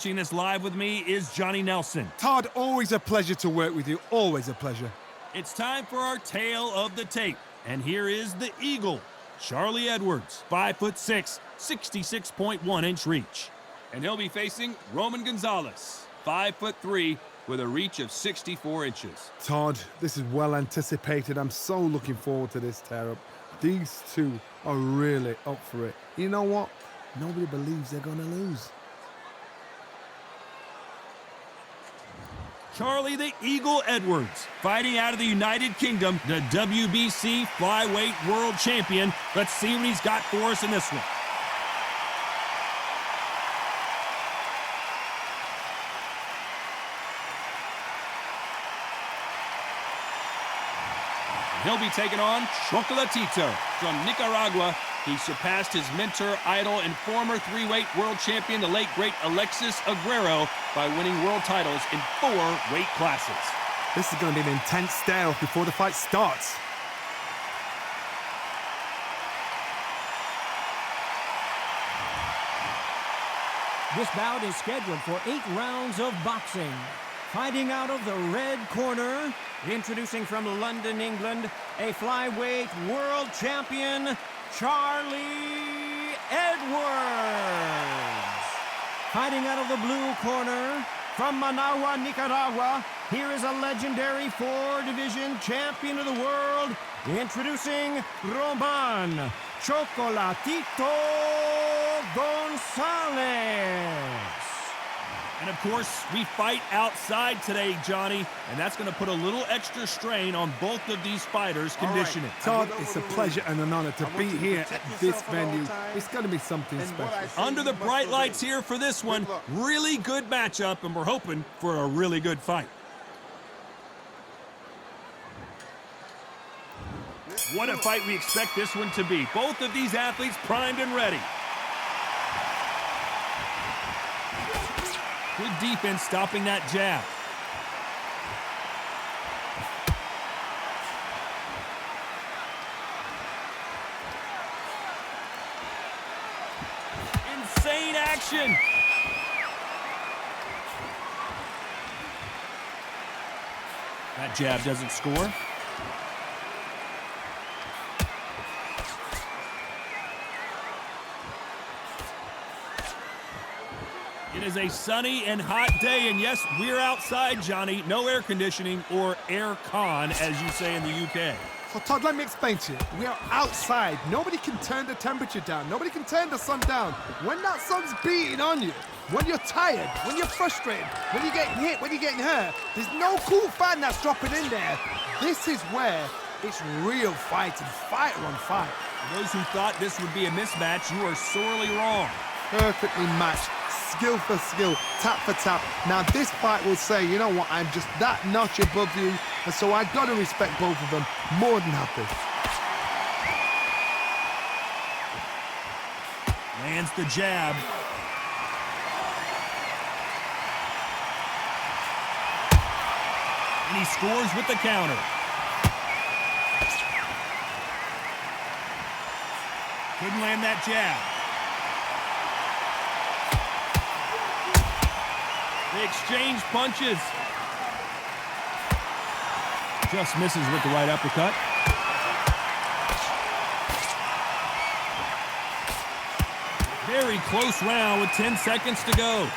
Watching this live with me is Johnny Nelson. Todd, always a pleasure to work with you. Always a pleasure. It's time for our tale of the tape. And here is the Eagle, Charlie Edwards, 5'6", 66.1-inch reach. And he'll be facing Roman Gonzalez, 5'3", with a reach of 64 inches. Todd, this is well anticipated. I'm so looking forward to this tear-up. These two are really up for it. You know what? Nobody believes they're going to lose. Charlie the Eagle Edwards, fighting out of the United Kingdom, the WBC flyweight world champion. Let's see what he's got for us in this one. He'll be taking on Chocolatito from Nicaragua. He surpassed his mentor, idol, and former three-weight world champion, the late, great Alexis Aguero, by winning world titles in 4 weight classes. This is going to be an intense stare-off before the fight starts. This bout is scheduled for 8 rounds of boxing. Fighting out of the red corner, introducing from London, England, a flyweight world champion, Charlie Edwards. Fighting out of the blue corner, from Managua, Nicaragua, here is a legendary 4-division champion of the world, introducing Roman Chocolatito Gonzalez. And of course, we fight outside today, Johnny, and that's going to put a little extra strain on both of these fighters' conditioning. Right. Todd, it's a pleasure and an honor to be here at this venue. It's going to be something special. Under the bright lights here for this one, really good matchup, and we're hoping for a really good fight. What a fight we expect this one to be. Both of these athletes primed and ready. Good defense stopping that jab. Insane action. That jab doesn't score. It is a sunny and hot day, and yes, we're outside, Johnny. No air conditioning or air con, as you say in the UK. So, Todd, let me explain to you. We are outside. Nobody can turn the temperature down. Nobody can turn the sun down. When that sun's beating on you, when you're tired, when you're frustrated, when you're getting hit, when you're getting hurt, there's no cool fan that's dropping in there. This is where it's real fighting, fighter on fight. For those who thought this would be a mismatch, you are sorely wrong. Perfectly matched. Skill for skill, tap for tap. Now this fight will say, you know what, I'm just that notch above you, and so I gotta respect both of them. More than happy. Lands the jab. And he scores with the counter. Couldn't land that jab. They exchange punches. Just misses with the right uppercut. Very close round with 10 seconds to go.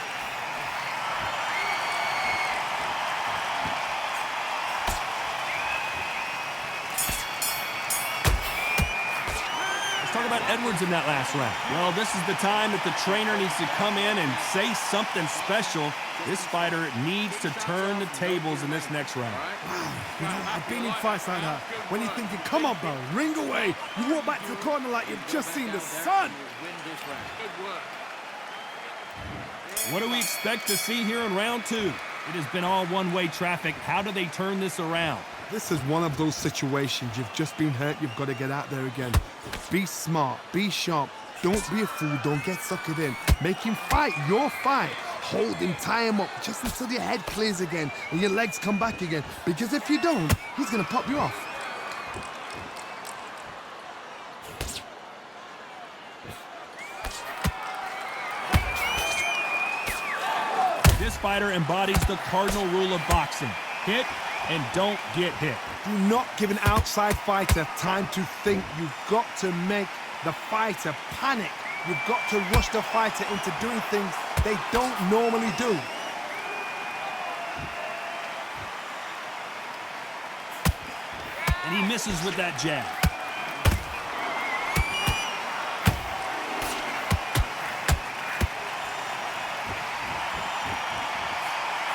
Talk about Edwards in that last round. Well, this is the time that the trainer needs to come in and say something special. This fighter needs to turn the tables in this next round. Wow, you know, I've been in fights like that. When you're thinking, come on, bro, ring away. You walk back to the corner like you've just seen the sun. What do we expect to see here in round 2? It has been all one-way traffic. How do they turn this around? This is one of those situations. You've just been hurt. You've got to get out there again. Be smart. Be sharp. Don't be a fool. Don't get suckered in. Make him fight your fight. Hold him, tie him up, just until your head clears again and your legs come back again. Because if you don't, he's going to pop you off. This fighter embodies the cardinal rule of boxing. Hit and don't get hit. Do not give an outside fighter time to think. You've got to make the fighter panic. You've got to rush the fighter into doing things they don't normally do. And he misses with that jab.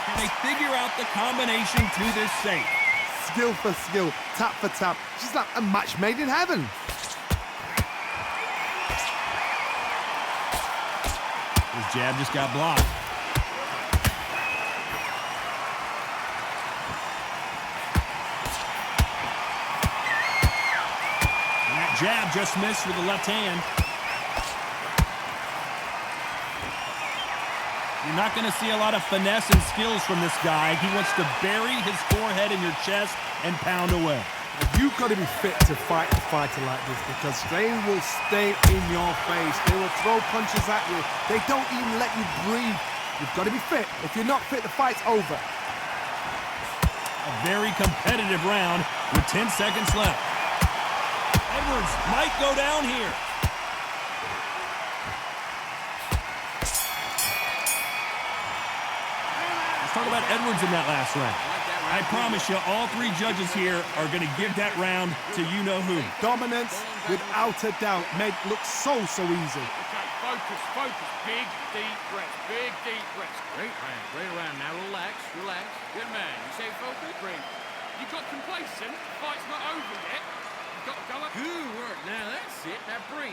Can they figure out the combination to this safe? Skill for skill, tap for tap. Just like a match made in heaven. His jab just got blocked. And that jab just missed with the left hand. You're not going to see a lot of finesse and skills from this guy. He wants to bury his forehead in your chest and pound away. You've got to be fit to fight a fighter like this because they will stay in your face. They will throw punches at you. They don't even let you breathe. You've got to be fit. If you're not fit, the fight's over. A very competitive round with 10 seconds left. Edwards might go down here. Let's talk about Edwards in that last round. I promise you, all three judges here are going to give that round to you-know-who. Dominance, without a doubt, made it look so easy. Okay, focus. Big, deep breath. Big, deep breath. Great round. Now relax. Good man. You say focus, breathe. You got complacent. Fight's not over yet. You got to go up. Good work. Now that's it. Now breathe.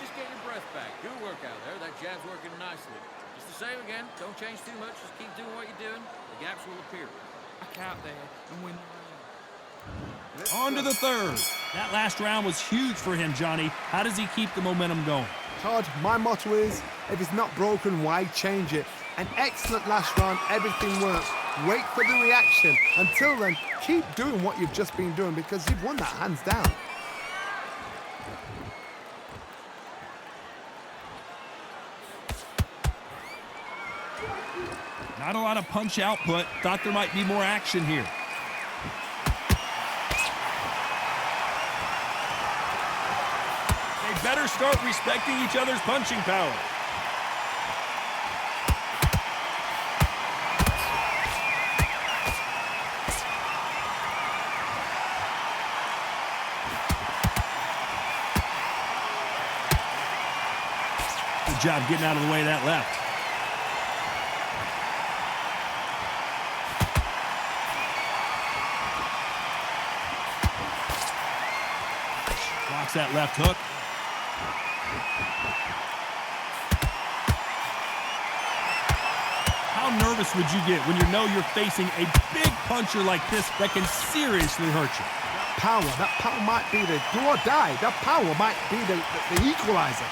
Just get your breath back. Good work out there. That jab's working nicely. Just the same again. Don't change too much. Just keep doing what you're doing. The gaps will appear. Back out there and win the round. On to the third. That last round was huge for him, Johnny. How does he keep the momentum going? Todd, my motto is, if it's not broken, why change it? An excellent last round, everything works. Wait for the reaction. Until then, keep doing what you've just been doing because you've won that hands down. Not a lot of punch output. Thought there might be more action here. They better start respecting each other's punching power. Good job getting out of the way of that left. Blocks that left hook. How nervous would you get when you know you're facing a big puncher like this that can seriously hurt you? That power might be the do or die. That power might be the equalizer.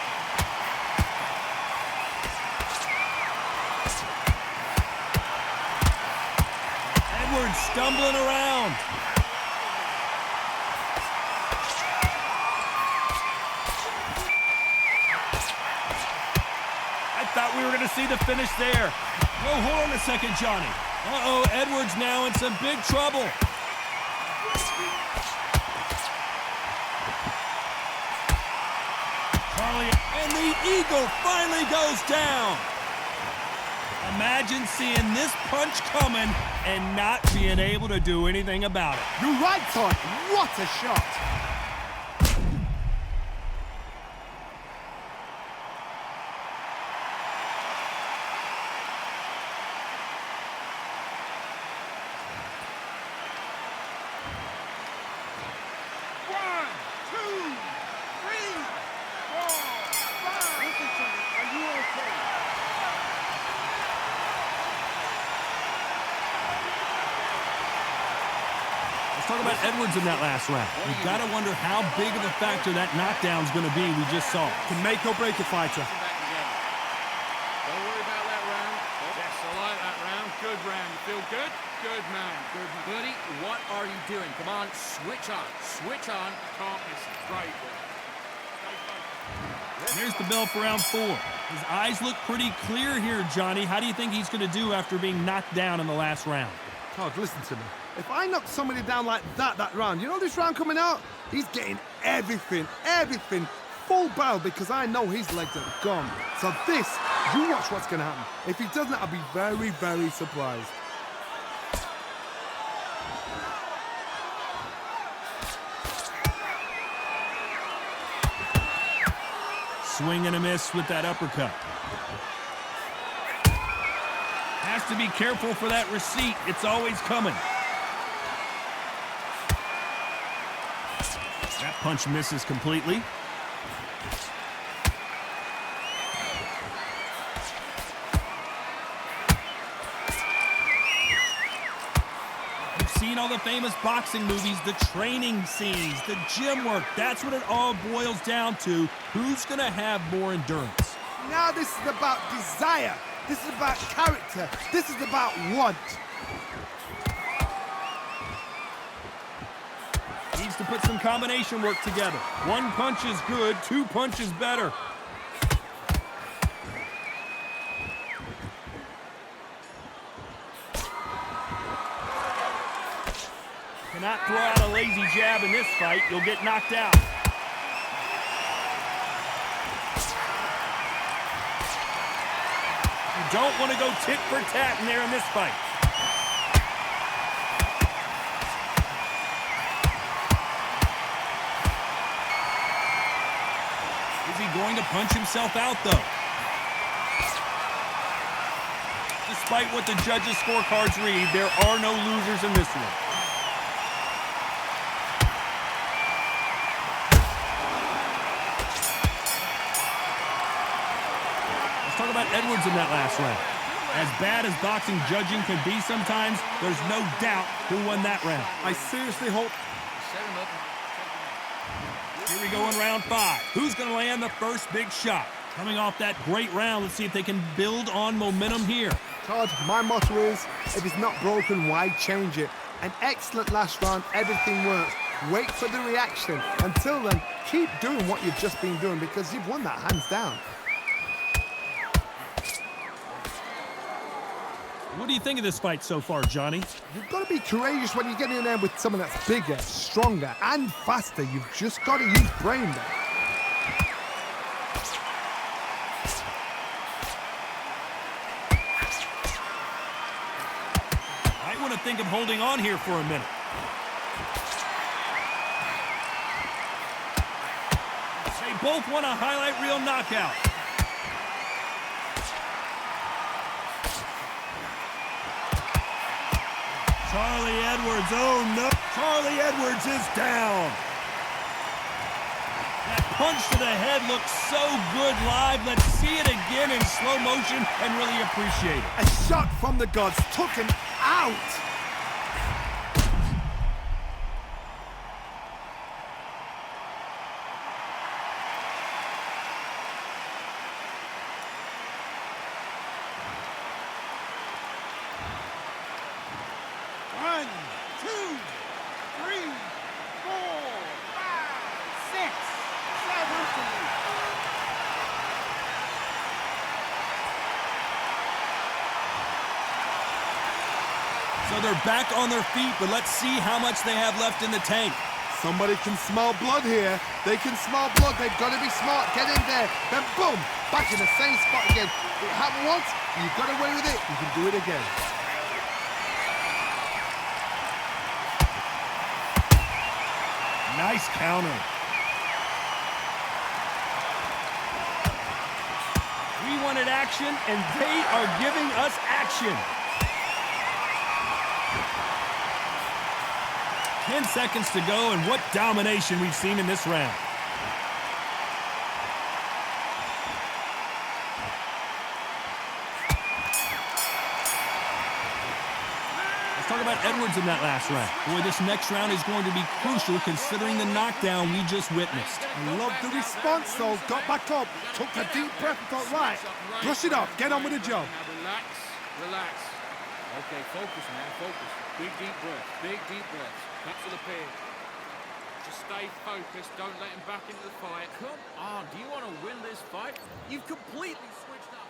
Edwards stumbling around. I thought we were going to see the finish there. Oh, hold on a second, Johnny. Uh-oh, Edwards now in some big trouble. Charlie, and the Eagle finally goes down. Imagine seeing this punch coming and not being able to do anything about it. You're right, Todd. What a shot. Let's talk about Edwards in that last round. You've got to wonder how big of a factor that knockdown's going to be we just saw. Can make or break a fighter. Back together. Don't worry about that round. Yes, I like that round. Good round. You feel good? Good man. Buddy, what are you doing? Come on, switch on. Can't miss it. Great. Stay focused. There's the bell for round 4. His eyes look pretty clear here, Johnny. How do you think he's going to do after being knocked down in the last round? Todd, listen to me. If I knock somebody down like that round, you know this round coming out? He's getting everything, full barrel, because I know his legs are gone. So this, you watch what's going to happen. If he doesn't, I'll be very, very surprised. Swing and a miss with that uppercut. Has to be careful for that receipt. It's always coming. That punch misses completely. You've seen all the famous boxing movies, the training scenes, the gym work. That's what it all boils down to. Who's going to have more endurance? Now this is about desire. This is about character. This is about want. Needs to put some combination work together. One punch is good, 2 punches better. Cannot throw out a lazy jab in this fight. You'll get knocked out. You don't want to go tit for tat in there in this fight. Is he going to punch himself out, though? Despite what the judges' scorecards read, there are no losers in this one. Let's talk about Edwards in that last round. As bad as boxing judging can be sometimes, there's no doubt who won that round. I seriously hope... Here we go in round 5. Who's going to land the first big shot? Coming off that great round, let's see if they can build on momentum here. Todd, my motto is, if it's not broken, why change it? An excellent last round, everything works. Wait for the reaction. Until then, keep doing what you've just been doing, because you've won that hands down. What do you think of this fight so far, Johnny? You've got to be courageous when you get in there with someone that's bigger, stronger, and faster. You've just got to use brain there. I want to think of holding on here for a minute. They both want a highlight reel knockout. Charlie Edwards, oh no. Charlie Edwards is down. That punch to the head looks so good live. Let's see it again in slow motion and really appreciate it. A shot from the gods took him out. So they're back on their feet, but let's see how much they have left in the tank. Somebody can smell blood here. They can smell blood. They've got to be smart. Get in there. Then boom, back in the same spot again. It happened once. You got away with it. You can do it again. Nice counter. We wanted action, and they are giving us action. 10 seconds to go, and what domination we've seen in this round. Let's talk about Edwards in that last round. Boy, this next round is going to be crucial considering the knockdown we just witnessed. I love the response, though. Got back up, took a deep breath and thought, right, brush it off, get on with the job. Now relax, relax. Okay, focus, man, focus. Big, deep breaths, big, deep breaths. Cut to the page. Just stay focused. Don't let him back into the fight. Come on, do you want to win this fight? You've completely switched up.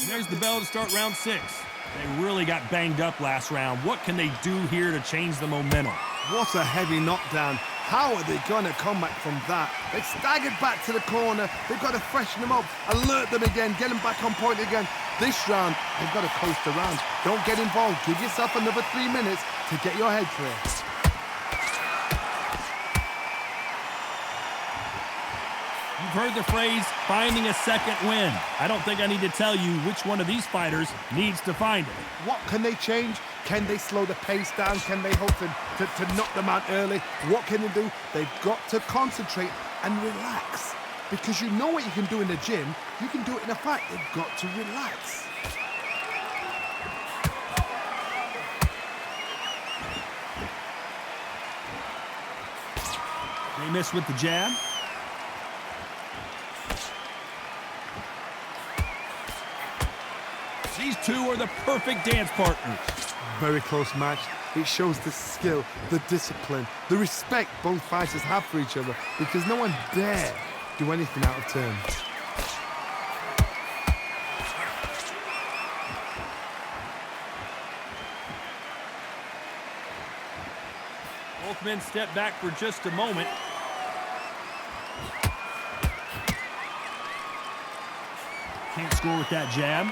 There's the bell to start round 6. They really got banged up last round. What can they do here to change the momentum? What a heavy knockdown. How are they going to come back from that? They staggered back to the corner. They've got to freshen them up, alert them again, get them back on point again. This round, they've got to coast around. Don't get involved. Give yourself another 3 minutes to get your head clear. You've heard the phrase, finding a second win. I don't think I need to tell you which one of these fighters needs to find it. What can they change? Can they slow the pace down? Can they hope to knock them out early? What can they do? They've got to concentrate and relax. Because you know what you can do in the gym, you can do it in a fight. They've got to relax. They miss with the jab. These two are the perfect dance partners. Very close match. It shows the skill, the discipline, the respect both fighters have for each other because no one dare do anything out of turn. Both men step back for just a moment. Can't score with that jab.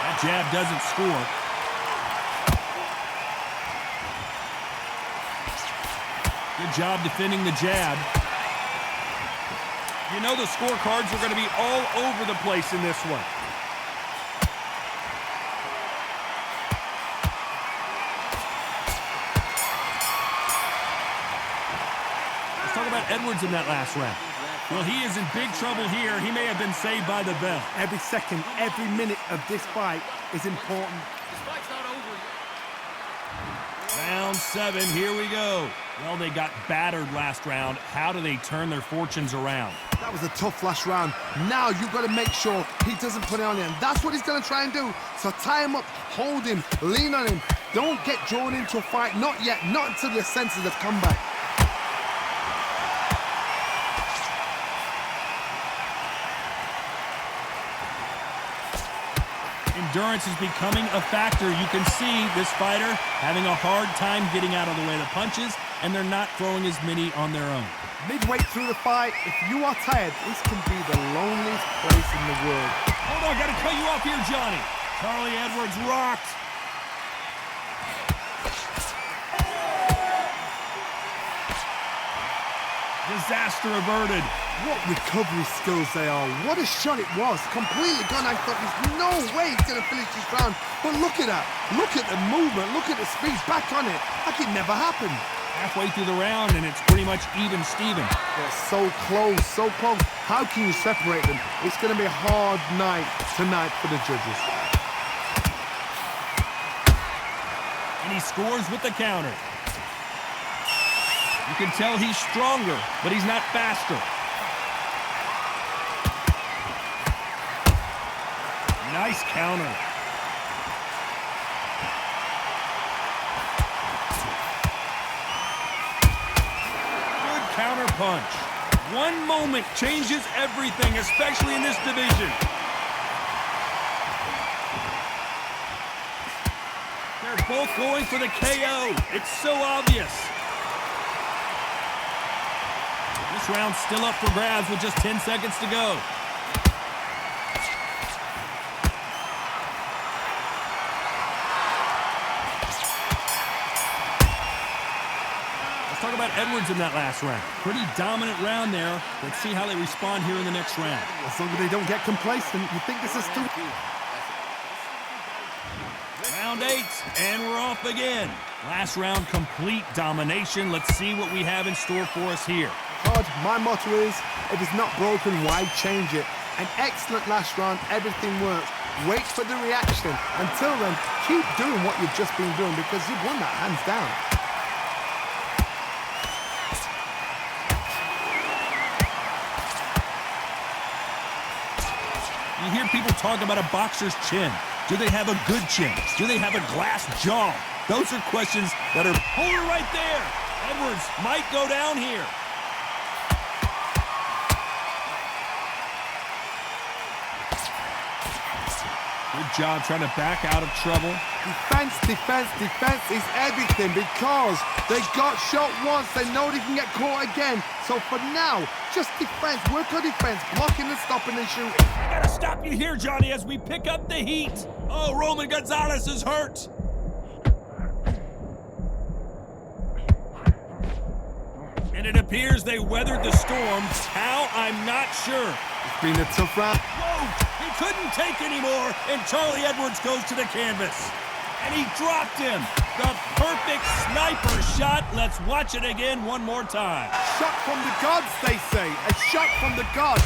That jab doesn't score. Good job defending the jab. You know the scorecards are going to be all over the place in this one. Let's talk about Edwards in that last round. Well, he is in big trouble here. He may have been saved by the bell. Every second, every minute of this fight is important. This fight's not over yet. Round 7, here we go. Well, they got battered last round. How do they turn their fortunes around? That was a tough last round. Now you've got to make sure he doesn't put it on him. That's what he's going to try and do. So tie him up, hold him, lean on him. Don't get drawn into a fight. Not yet. Not until your senses have come back. Endurance is becoming a factor. You can see this fighter having a hard time getting out of the way of the punches, and they're not throwing as many on their own. Midway through the fight, if you are tired, this can be the loneliest place in the world. Hold on, gotta cut you off here, Johnny. Charlie Edwards rocked. Disaster averted. What recovery skills they are. What a shot it was. Completely gone. I thought there's no way he's going to finish this round. But look at that. Look at the movement. Look at the speed. Back on it. Like it never happened. Halfway through the round, and it's pretty much even Steven. They're so close, so close. How can you separate them? It's going to be a hard night tonight for the judges. And he scores with the counter. You can tell he's stronger, but he's not faster. Nice counter. Good counter punch. One moment changes everything, especially in this division. They're both going for the KO. It's so obvious. This round's still up for grabs with just 10 seconds to go. Let's talk about Edwards in that last round. Pretty dominant round there. Let's see how they respond here in the next round. As long as they don't get complacent, you think this is still... Round 8, and we're off again. Last round, complete domination. Let's see what we have in store for us here. Todd, my motto is, if it's not broken, why change it? An excellent last round, everything works. Wait for the reaction. Until then, keep doing what you've just been doing because you've won that hands down. You hear people talk about a boxer's chin. Do they have a good chin? Do they have a glass jaw? Those are questions that are... Hold her right there! Edwards might go down here. Good job trying to back out of trouble. Defense, defense, defense is everything because they got shot once. They know they can get caught again. So for now, just defense. Work on defense. Blocking and stopping and shooting. I gotta stop you here, Johnny, as we pick up the heat. Oh, Roman Gonzalez is hurt. And it appears they weathered the storm. How? I'm not sure. It's been a tough round. Whoa! He couldn't take anymore, and Charlie Edwards goes to the canvas. And he dropped him. The perfect sniper shot. Let's watch it again one more time. Shot from the gods, they say. A shot from the gods.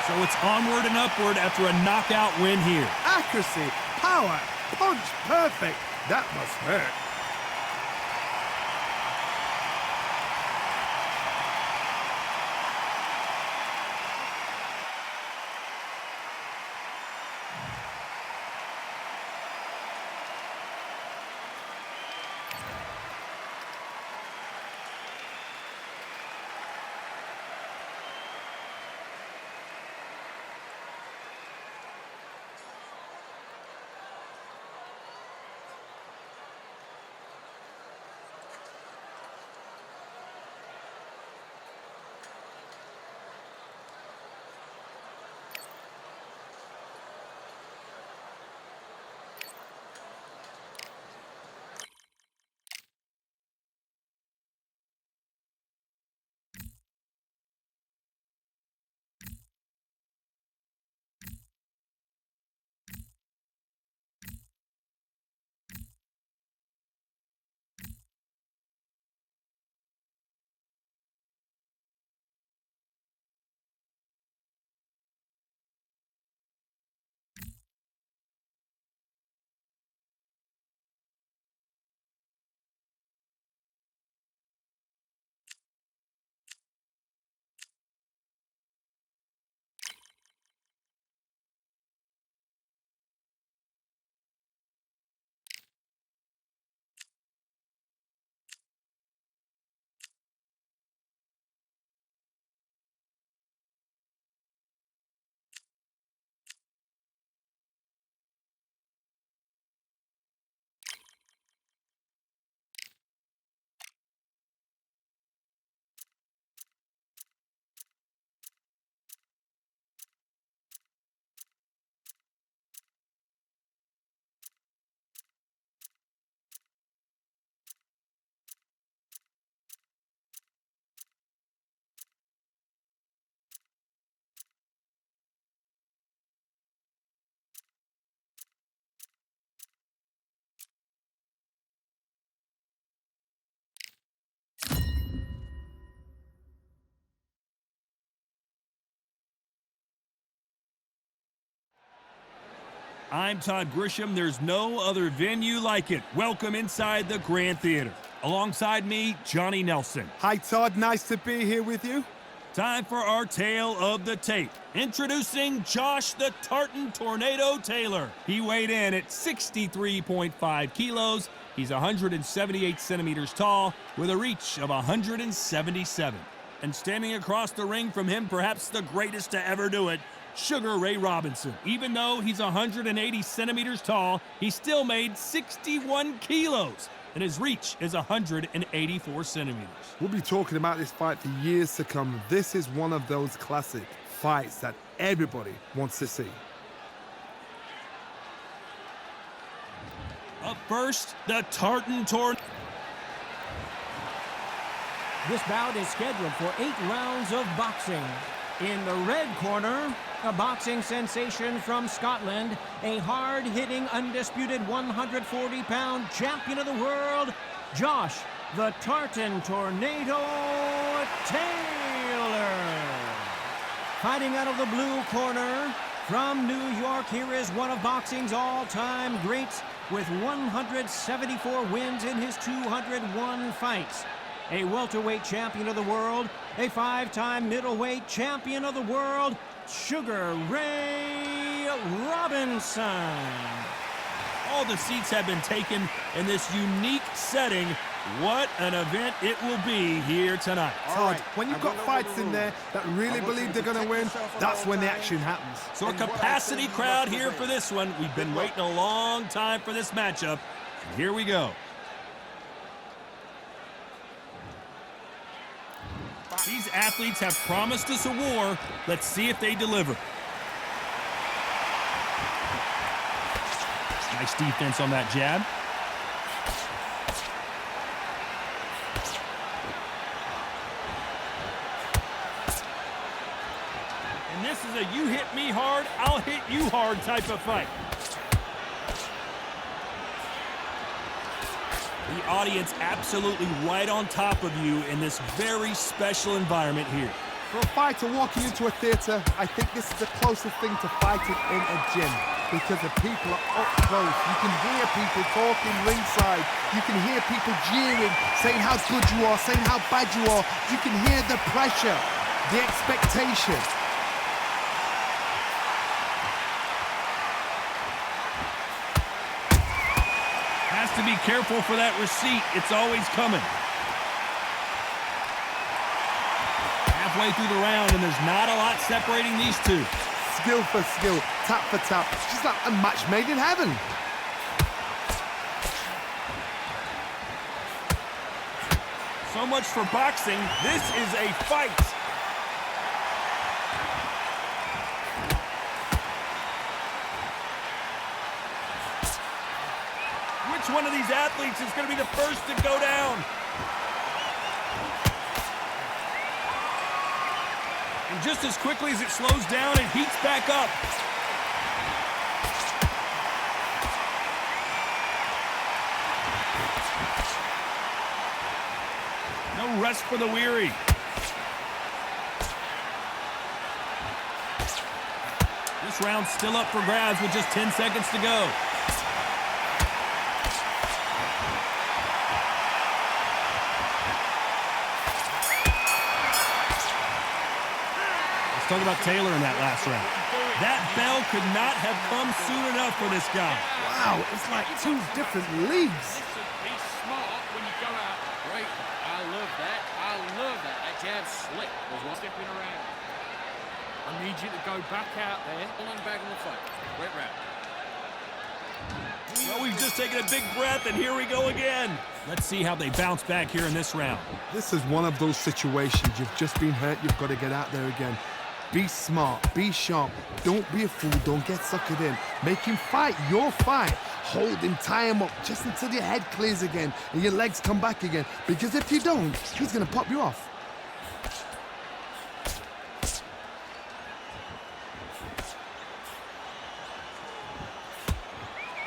So it's onward and upward after a knockout win here. Accuracy, power, punch, perfect. That must hurt. I'm Todd Grisham. There's no other venue like it. Welcome inside the Grand Theater. Alongside me, Johnny Nelson. Hi, Todd. Nice to be here with you. Time for our tale of the tape. Introducing Josh the Tartan Tornado Taylor. He weighed in at 63.5 kilos. He's 178 centimeters tall with a reach of 177. And standing across the ring from him, perhaps the greatest to ever do it, Sugar Ray Robinson. Even though he's 180 centimeters tall, he still made 61 kilos, and his reach is 184 centimeters. We'll be talking about this fight for years to come. This is one of those classic fights that everybody wants to see. Up first, the Tartan Tornado. This bout is scheduled for 8 rounds of boxing. In the red corner, a boxing sensation from Scotland, a hard-hitting, undisputed 140-pound champion of the world, Josh the Tartan Tornado Taylor. Fighting out of the blue corner, from New York, here is one of boxing's all-time greats with 174 wins in his 201 fights. A welterweight champion of the world, a 5-time middleweight champion of the world, Sugar Ray Robinson. All the seats have been taken in this unique setting. What an event it will be here tonight. Todd, when you've got fights in there that really believe they're going to win, that's when the action happens. So a capacity crowd here for this one. We've been waiting a long time for this matchup. And here we go. These athletes have promised us a war. Let's see if they deliver. Nice defense on that jab. And this is a you hit me hard, I'll hit you hard type of fight. The audience absolutely right on top of you in this very special environment here. For a fighter walking into a theatre, I think this is the closest thing to fighting in a gym, because the people are up close. You can hear people talking ringside. You can hear people jeering, saying how good you are, saying how bad you are. You can hear the pressure, the expectation. Has to be careful for that receipt. It's always coming. Halfway through the round, and there's not a lot separating these two. Skill for skill, tap for tap. It's just like a match made in heaven. So much for boxing. This is a fight. Which one of these athletes is going to be the first to go down? And just as quickly as it slows down, it heats back up. No rest for the weary. This round's still up for grabs with just 10 seconds to go. Let's talk about Taylor in that last round. That bell could not have come soon enough for this guy. Wow, it's like two different leagues. Listen, be smart when you go out. Great. I love that. I love that. That jab slick. There's one stepping around. I need you to go back out there. Hold on back in the fight. Great round. Well, we've just taken a big breath, and here we go again. Let's see how they bounce back here in this round. This is one of those situations. You've just been hurt. You've got to get out there again. Be smart. Be sharp. Don't be a fool. Don't get suckered in. Make him fight your fight. Hold him, tie him up just until your head clears again and your legs come back again. Because if you don't, he's going to pop you off.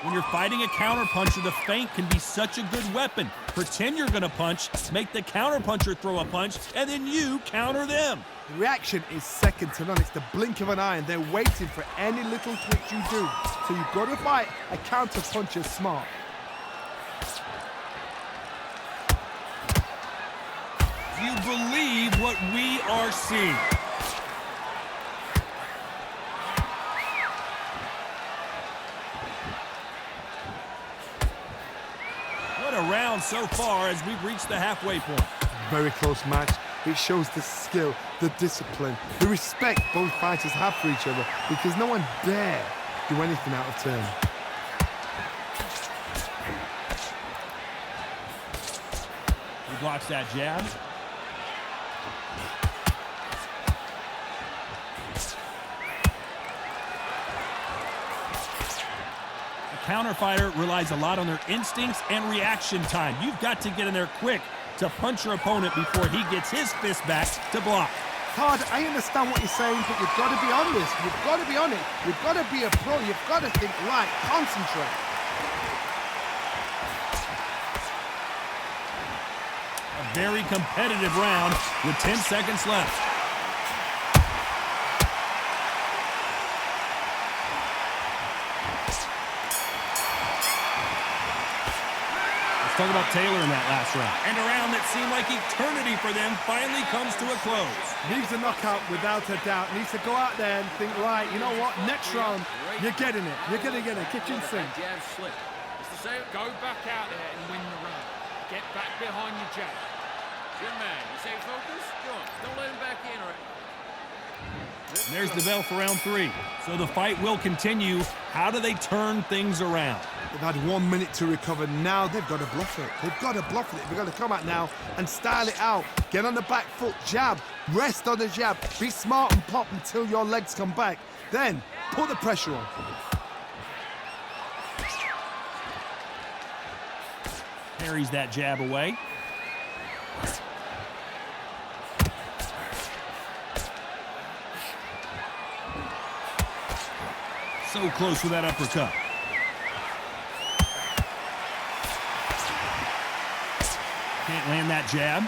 When you're fighting a counterpuncher, the feint can be such a good weapon. Pretend you're going to punch, make the counterpuncher throw a punch, and then you counter them. The reaction is second to none. It's the blink of an eye, and they're waiting for any little twitch you do. So you've got to fight a counterpuncher smart. Do you believe what we are seeing? What a round so far as we've reached the halfway point. Very close match. It shows the skill, the discipline, the respect both fighters have for each other, because no one dare do anything out of turn. He blocks that jab. A counter fighter relies a lot on their instincts and reaction time. You've got to get in there quick. to punch your opponent before he gets his fist back to block. Todd, I understand what you're saying, but you've got to be on this. You've got to be on it. You've got to be a pro. You've got to think right. Concentrate. A very competitive round with 10 seconds left. Let's talk about Taylor in that last round. And a round that seemed like eternity for them finally comes to a close. Needs a knockout without a doubt. Needs to go out there and think, right, you know what? Next round, you're getting it. You're going to get a kitchen sink. Jab slip. It's the same. Go back out there and win the round. Get back behind your jab. Good man. You stay focused? Go on. Don't let him back in, all right? And there's the bell for round 3. So the fight will continue. How do they turn things around? They've had 1 minute to recover. Now they've got to bluff it. They've got to bluff it. They've got to come out now and style it out. Get on the back foot, jab. Rest on the jab. Be smart and pop until your legs come back. Then put the pressure on. Parries that jab away. So close with that uppercut. Can't land that jab.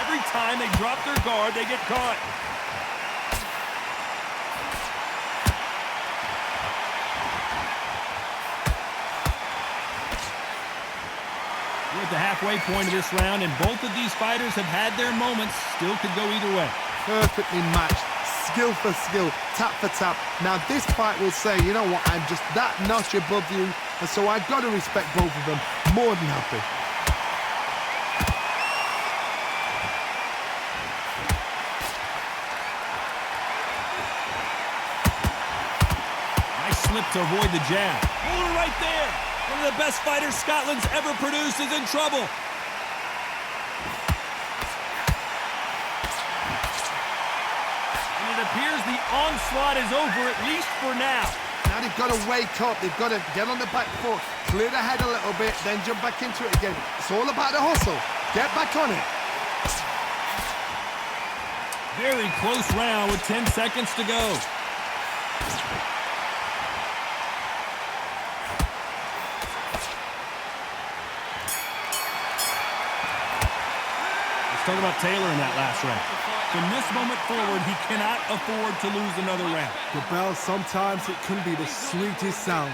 Every time they drop their guard, they get caught. We're at the halfway point of this round, and both of these fighters have had their moments. Still could go either way. Perfectly matched. Skill for skill, tap for tap. Now this fight will say, you know what, I'm just that notch above you, and so I've got to respect both of them. More than happy. Nice slip to avoid the jab. Oh, right there. One of the best fighters Scotland's ever produced is in trouble. It appears the onslaught is over, at least for now. Now they've got to wake up. They've got to get on the back foot, clear the head a little bit, then jump back into it again. It's all about the hustle. Get back on it. Very close round with 10 seconds to go. Let's talk about Taylor in that last round. From this moment forward, he cannot afford to lose another round. The bell, sometimes it can be the sweetest sound.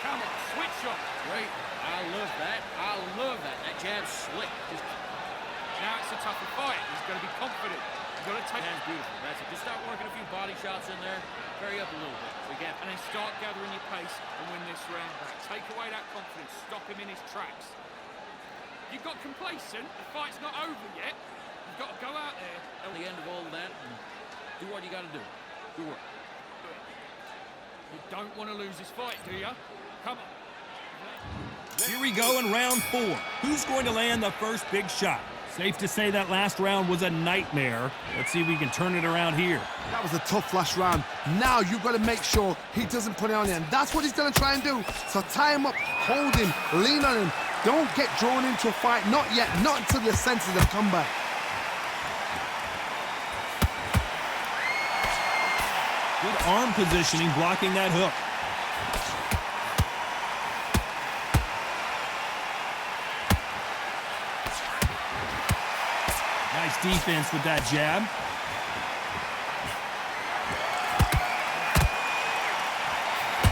Come on, switch on. Great. I love that. I love that. That jab's slick. Just Now it's a tougher fight. He's got to be confident. He's got to take That's beautiful. That's it. Just start working a few body shots in there. Hurry up a little bit. So again, and then start gathering your pace and win this round back. Take away that confidence. Stop him in his tracks. You got complacent. The fight's not over yet. You've got to go out there. at the end of all of that, and do what you got to do. Good work. You don't want to lose this fight, do you? Come on. Here we go in round 4. Who's going to land the first big shot? Safe to say that last round was a nightmare. Let's see if we can turn it around here. That was a tough last round. Now you've got to make sure he doesn't put it on you, and that's what he's going to try and do. So tie him up, hold him, lean on him. Don't get drawn into a fight. Not yet. Not until your senses have come back. Good arm positioning, blocking that hook. Nice defense with that jab.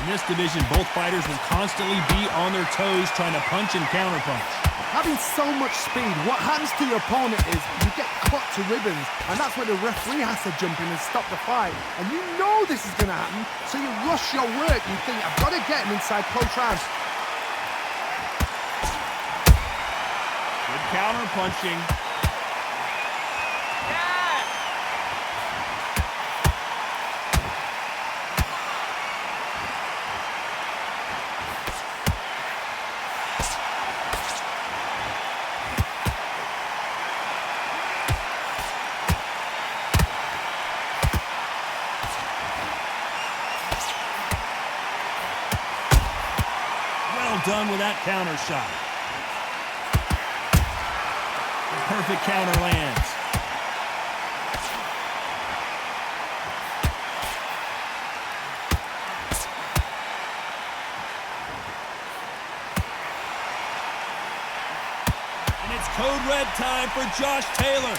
In this division, both fighters will constantly be on their toes trying to punch and counterpunch. Having so much speed, what happens to your opponent is you get cut to ribbons, and that's where the referee has to jump in and stop the fight. And you know this is going to happen, so you rush your work. You think, I've got to get him inside close rounds. Good counterpunching. done with that counter shot. The perfect counter lands. And it's code red time for Josh Taylor.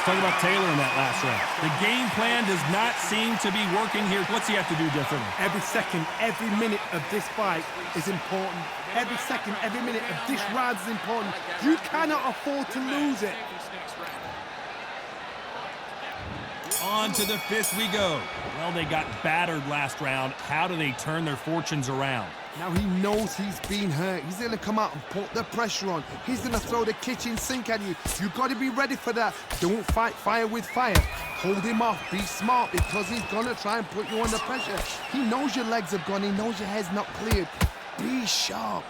Talk about Taylor in that last round. The game plan does not seem to be working here. What's he have to do differently? Every second, every minute of this fight is important. Every second, every minute of this round is important. You cannot afford to lose it. On to the fifth we go. Well, they got battered last round. How do they turn their fortunes around? Now he knows he's been hurt. He's going to come out and put the pressure on. He's going to throw the kitchen sink at you. You've got to be ready for that. Don't fight fire with fire. Hold him off. Be smart because he's going to try and put you under pressure. He knows your legs are gone. He knows your head's not cleared. Be sharp.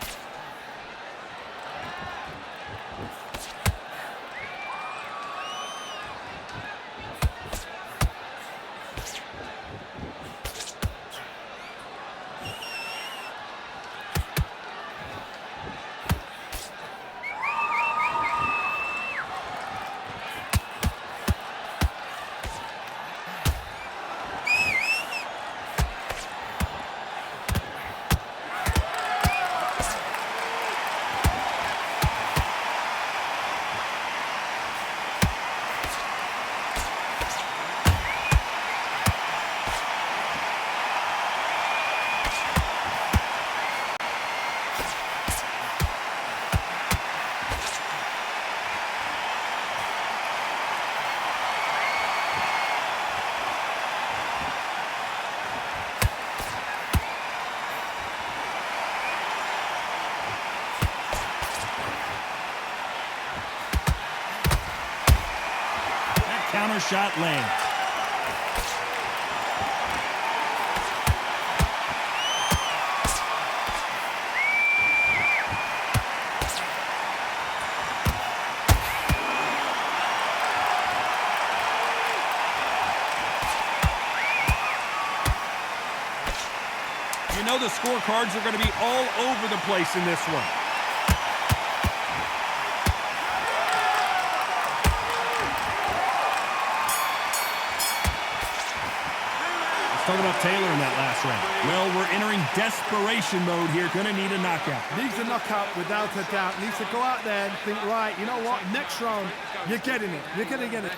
Counter shot lands. You know the scorecards are going to be all over the place in this one. Talk about Taylor in that last round. Well, we're entering desperation mode here. Gonna need a knockout. Needs a knockout without a doubt. Needs to go out there and think, right, you know what? Next round, you're getting it. You're going to get it.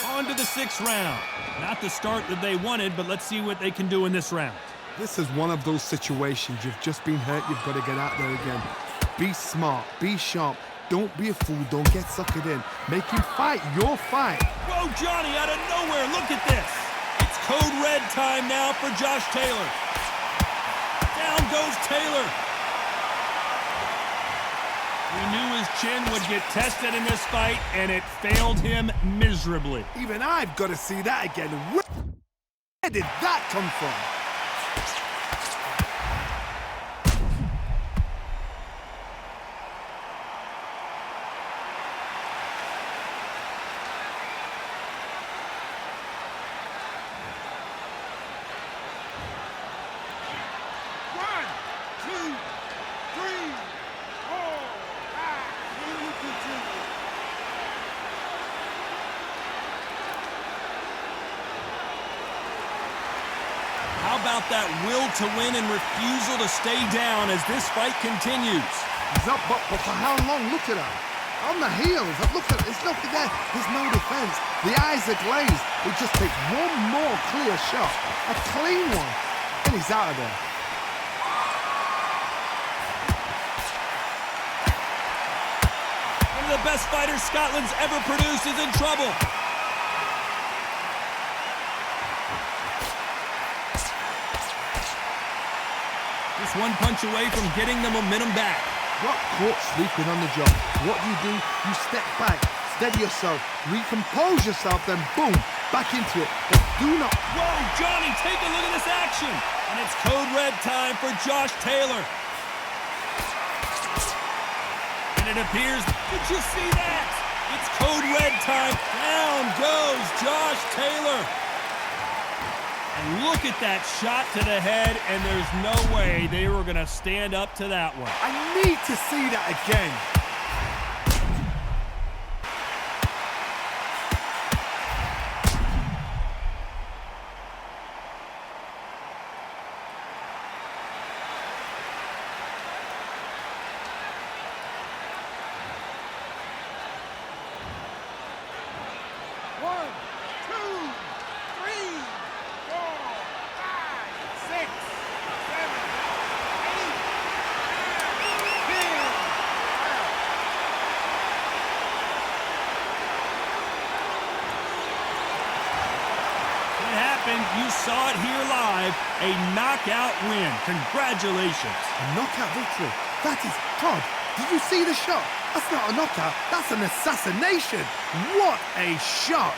On to the sixth round. Not the start that they wanted, but let's see what they can do in this round. This is one of those situations. You've just been hurt. You've got to get out there again. Be smart. Be sharp. Don't be a fool. Don't get suckered in. Make him fight your fight. Whoa, Johnny, out of nowhere. Look at this. It's code red time now for Josh Taylor. Down goes Taylor. We knew his chin would get tested in this fight, and it failed him miserably. Even I've got to see that again. Where did that come from? How about that will to win and refusal to stay down as this fight continues? He's up, but for how long? Look at him. On the heels. Look at it. There's nothing there. There's no defense. The eyes are glazed. It just takes one more clear shot. A clean one. And he's out of there. One of the best fighters Scotland's ever produced is in trouble. Just one punch away from getting the momentum back. Got caught sleeping on the job. What do? You step back, steady yourself, recompose yourself, then boom, back into it. But do not... Whoa, Johnny, take a look at this action. And it's code red time for Josh Taylor. it appears. Did you see that? It's code red time. Down goes Josh Taylor. And look at that shot to the head, and there's no way they were going to stand up to that one. I need to see that again. You saw it here live, a knockout win. Congratulations. A knockout victory. That is God. Did you see the shot? That's not a knockout. That's an assassination. What a shot.